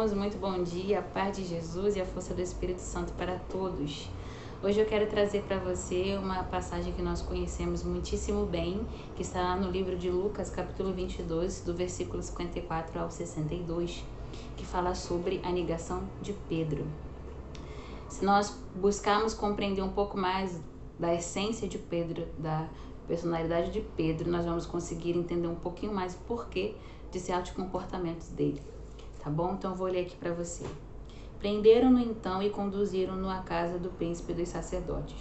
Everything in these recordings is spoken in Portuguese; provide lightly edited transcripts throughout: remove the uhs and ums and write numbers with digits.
irmãos, muito bom dia, a paz de Jesus e a força do Espírito Santo para todos. Hoje eu quero trazer para você uma passagem que nós conhecemos muitíssimo bem, que está lá no livro de Lucas, capítulo 22, do versículo 54 ao 62, que fala sobre a negação de Pedro. Se nós buscarmos compreender um pouco mais da essência de Pedro, da personalidade de Pedro, nós vamos conseguir entender um pouquinho mais o porquê de certos comportamentos dele. Tá bom? Então eu vou ler aqui para você. Prenderam-no então e conduziram-no à casa do príncipe dos sacerdotes.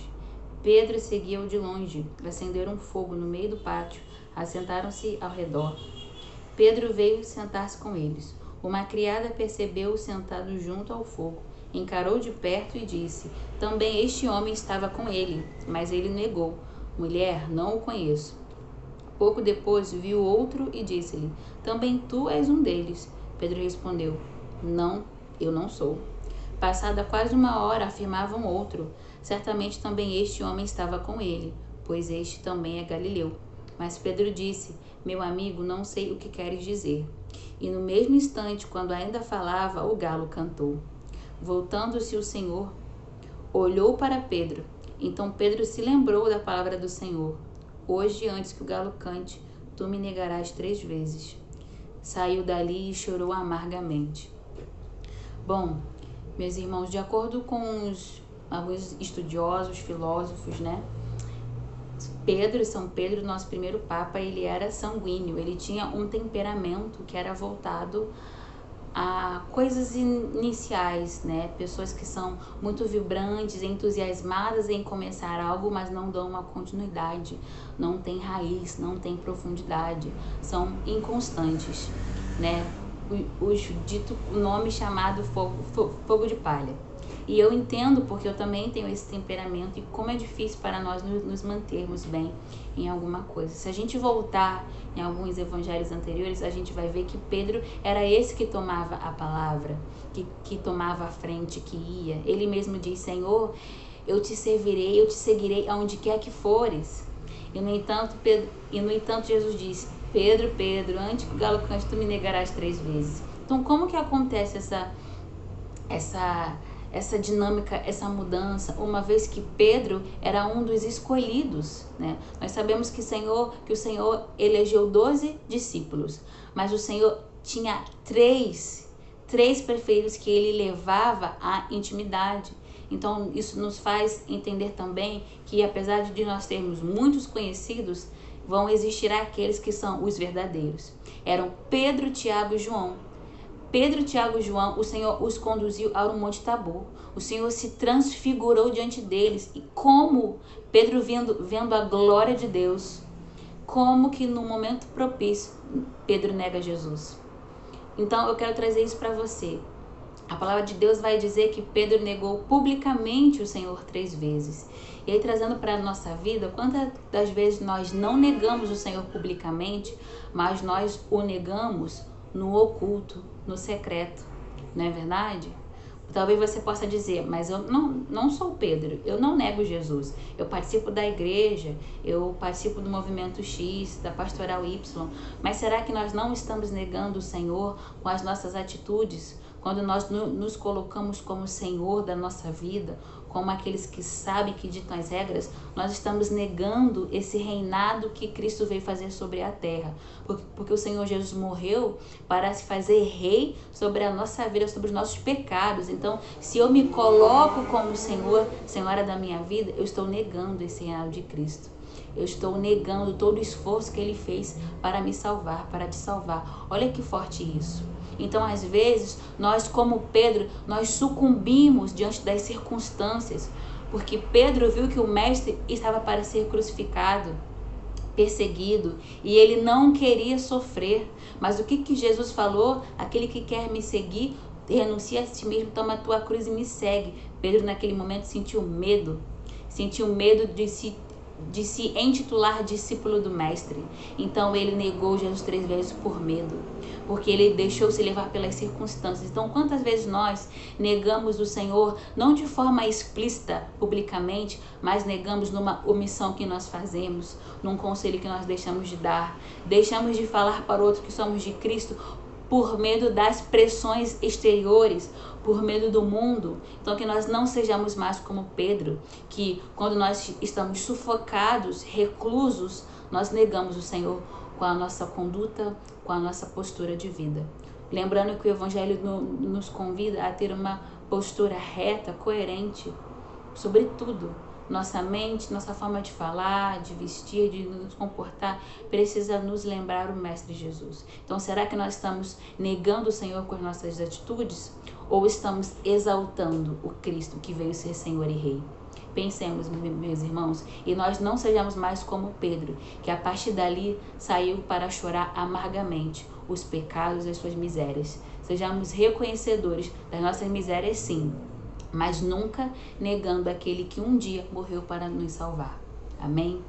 Pedro seguia-o de longe, acenderam fogo no meio do pátio, assentaram-se ao redor. Pedro veio sentar-se com eles. Uma criada percebeu-o sentado junto ao fogo, encarou de perto e disse: também este homem estava com ele, mas ele negou: mulher, não o conheço. Pouco depois viu outro e disse-lhe: também tu és um deles. Pedro respondeu: não, eu não sou. Passada quase uma hora, afirmavam outro: certamente também este homem estava com ele, pois este também é galileu. Mas Pedro disse: meu amigo, não sei o que queres dizer. E no mesmo instante, quando ainda falava, o galo cantou. Voltando-se o Senhor, olhou para Pedro. Então Pedro se lembrou da palavra do Senhor: hoje, antes que o galo cante, tu me negarás 3 vezes. Saiu dali e chorou amargamente. Bom, meus irmãos, de acordo com alguns estudiosos, filósofos, né? São Pedro, nosso primeiro papa, ele era sanguíneo, ele tinha um temperamento que era voltado a coisas iniciais, né? Pessoas que são muito vibrantes, entusiasmadas em começar algo, mas não dão uma continuidade, não tem raiz, não tem profundidade, são inconstantes, né? O nome chamado fogo de palha. E eu entendo, porque eu também tenho esse temperamento, e como é difícil para nós nos mantermos bem em alguma coisa. Se a gente voltar em alguns evangelhos anteriores, a gente vai ver que Pedro era esse que tomava a palavra, que tomava a frente, que ia. Ele mesmo diz: Senhor, eu te servirei, eu te seguirei aonde quer que fores. E no entanto, Jesus disse: Pedro, Pedro, antes que o galo cante, tu me negarás 3 vezes. Então, como que acontece essa dinâmica, essa mudança, uma vez que Pedro era um dos escolhidos, né? Nós sabemos que o Senhor elegeu 12 discípulos, mas o Senhor tinha três preferidos que ele levava à intimidade. Então isso nos faz entender também que, apesar de nós termos muitos conhecidos, vão existir aqueles que são os verdadeiros. Eram Pedro, Tiago e João. Pedro, Tiago e João, o Senhor os conduziu ao Monte Tabor. O Senhor se transfigurou diante deles. E como Pedro vendo a glória de Deus, como que no momento propício, Pedro nega Jesus. Então eu quero trazer isso para você. A palavra de Deus vai dizer que Pedro negou publicamente o Senhor 3 vezes. E aí, trazendo para a nossa vida, quantas das vezes nós não negamos o Senhor publicamente, mas nós o negamos no oculto, no secreto, não é verdade? Talvez você possa dizer: mas eu não sou Pedro, eu não nego Jesus, eu participo da igreja, eu participo do movimento X, da pastoral Y, mas será que nós não estamos negando o Senhor com as nossas atitudes? Quando nós nos colocamos como Senhor da nossa vida, como aqueles que sabem, que ditam as regras, nós estamos negando esse reinado que Cristo veio fazer sobre a terra. Porque o Senhor Jesus morreu para se fazer rei sobre a nossa vida, sobre os nossos pecados. Então, se eu me coloco como Senhor, Senhora da minha vida, eu estou negando esse reinado de Cristo. Eu estou negando todo o esforço que Ele fez para me salvar, para te salvar. Olha que forte isso. Então, às vezes, nós, como Pedro, nós sucumbimos diante das circunstâncias, porque Pedro viu que o mestre estava para ser crucificado, perseguido, e ele não queria sofrer. Mas o que Jesus falou? Aquele que quer me seguir, renuncia a si mesmo, toma a tua cruz e me segue. Pedro, naquele momento, sentiu medo de se intitular discípulo do mestre. Então ele negou Jesus 3 vezes por medo, porque ele deixou-se levar pelas circunstâncias. Então, quantas vezes nós negamos o Senhor, não de forma explícita, publicamente, mas negamos numa omissão que nós fazemos, num conselho que nós deixamos de dar, deixamos de falar para o outro que somos de Cristo, por medo das pressões exteriores, por medo do mundo. Então que nós não sejamos mais como Pedro, que quando nós estamos sufocados, reclusos, nós negamos o Senhor com a nossa conduta, com a nossa postura de vida. Lembrando que o Evangelho nos convida a ter uma postura reta, coerente, sobre tudo. Nossa mente, nossa forma de falar, de vestir, de nos comportar, precisa nos lembrar o Mestre Jesus. Então, será que nós estamos negando o Senhor com as nossas atitudes? Ou estamos exaltando o Cristo que veio ser Senhor e Rei? Pensemos, meus irmãos, e nós não sejamos mais como Pedro, que a partir dali saiu para chorar amargamente os pecados e as suas misérias. Sejamos reconhecedores das nossas misérias, sim, mas nunca negando aquele que um dia morreu para nos salvar. Amém?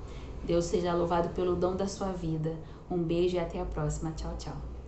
Deus seja louvado pelo dom da sua vida. Um beijo e até a próxima. Tchau, tchau.